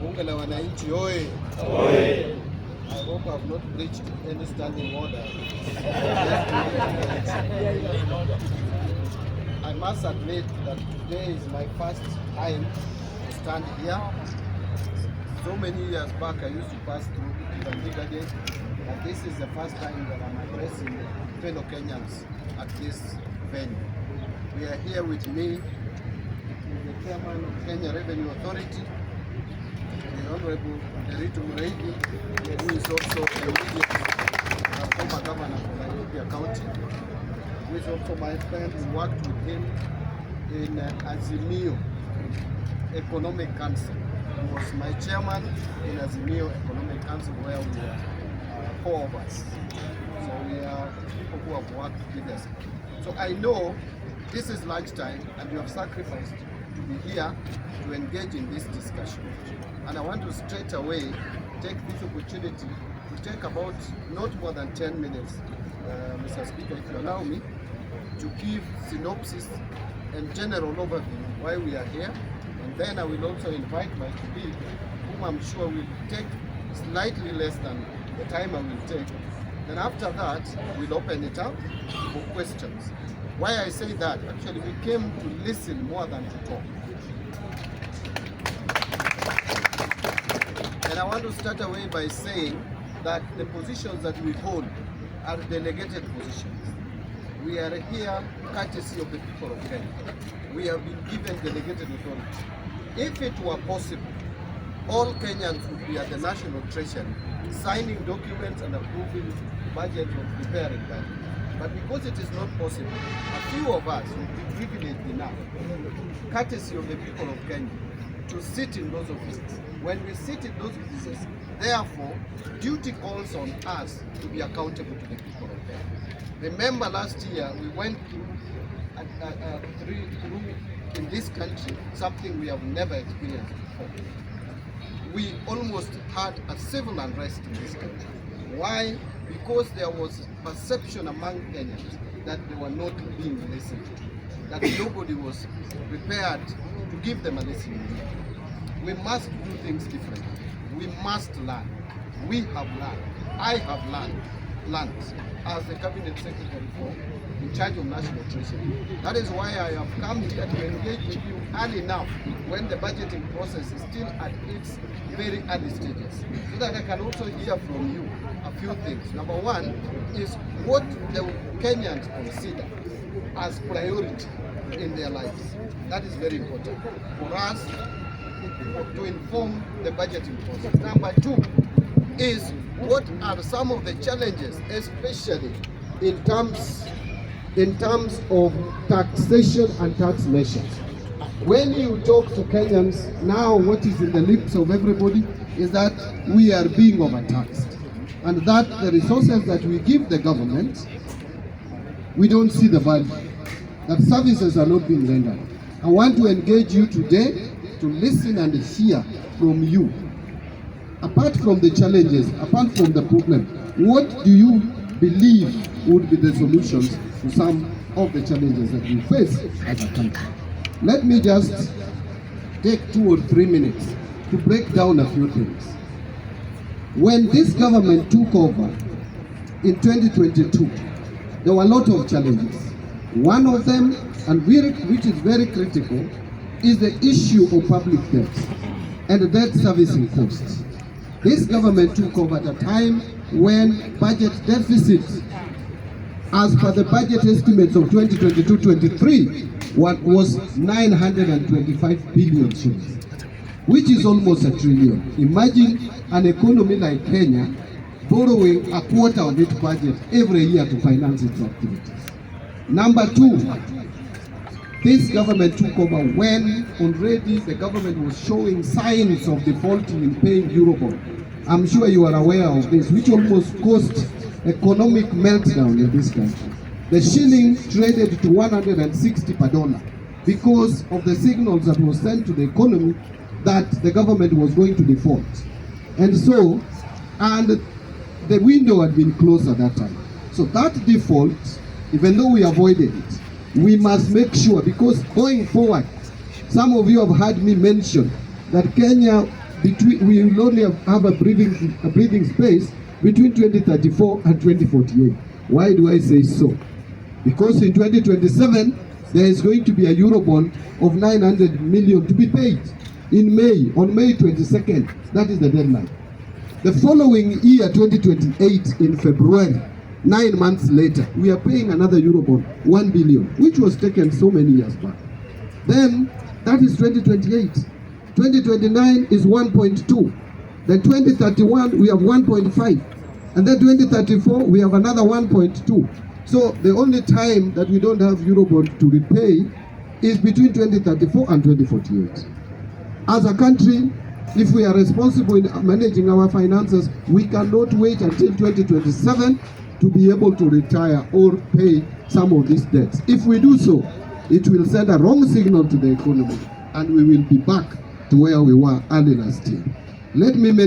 Bunge la wananchi oye! I hope I have not reached any standing order. I must admit that today is my first time to stand here. So many years back I used to pass through Delegated, and this is the first time that I'm addressing fellow Kenyans at this venue. We are here with me, the chairman of Kenya Revenue Authority, the Honorable Ruto, who is also a former governor of Nairobi County, who is also my friend. We worked with him in Azimio Economic Council. He was my chairman in Azimio Economic Council, where we were 4 of us. So we are people who have worked with us. So I know this is lunchtime and you have sacrificed to be here to engage in this discussion. And I want to straight away take this opportunity to take about not more than 10 minutes, Mr. Speaker, if you allow me, to give synopsis and general overview why we are here. And then I will also invite my colleague, whom I'm sure will take slightly less than the time I will take. Then after that, we'll open it up for questions. Why I say that, actually we came to listen more than to talk. And I want to start away by saying that the positions that we hold are delegated positions. We are here courtesy of the people of Kenya. We have been given delegated authority. If it were possible, all Kenyans would be at the National Treasury signing documents and approving budget or preparing budget. But because it is not possible, a few of us will be privileged enough, courtesy of the people of Kenya, to sit in those offices. When we sit in those offices, therefore, duty calls on us to be accountable to the people of Kenya. Remember last year, we went through in this country something we have never experienced before. We almost had a civil unrest in this country. Why? Because there was perception among Kenyans that they were not being listened to, that nobody was prepared to give them a listening ear. We must do things differently. We must learn. We have learned. I have learned as the Cabinet Secretary in charge of National Treasury. That is why I have come here to engage with you early enough when the budgeting process is still at its very early stages, so that I can also hear from you a few things. Number one is what the Kenyans consider as priority in their lives. That is very important for us to inform the budgeting process. Number two is what are some of the challenges, especially in terms of taxation and tax measures. When you talk to Kenyans now, what is in the lips of everybody is that we are being overtaxed, and that the resources that we give the government, we don't see the value, that services are not being rendered. I want to engage you today to listen and hear from you. Apart from the challenges, apart from the problem, what do you believe would be the solutions to some of the challenges that we face as a country? Let me just take 2 or 3 minutes to break down a few things. When this government took over in 2022, there were a lot of challenges. One of them, and which is very critical, is the issue of public debt and the debt servicing costs. This government took over at a time when budget deficit, as per the budget estimates of 2022-23, was 925 billion shillings, which is almost $1 trillion. Imagine an economy like Kenya borrowing a quarter of its budget every year to finance its activities. Number two, this government took over when already the government was showing signs of defaulting in paying Eurobond. I'm sure you are aware of this, which almost caused economic meltdown in this country. The shilling traded to 160 per dollar because of the signals that was sent to the economy that the government was going to default. And the window had been closed at that time. So that default, even though we avoided it, we must make sure, because going forward, Some of you have heard me mention that Kenya, we will only have a breathing space between 2034 and 2048. Why do I say so? Because in 2027, there is going to be a Eurobond of 900 million to be paid in May, on May 22nd. That is the deadline. The following year, 2028, in February, 9 months later, we are paying another Eurobond, 1 billion, which was taken so many years back. Then, that is 2028. 2029 is 1.2. Then 2031, we have 1.5. And then 2034, we have another 1.2. So the only time that we don't have Eurobond to repay is between 2034 and 2048. As a country, if we are responsible in managing our finances, we cannot wait until 2027 to be able to retire or pay some of these debts. If we do so, it will send a wrong signal to the economy, and we will be back to where we were early last year. Let me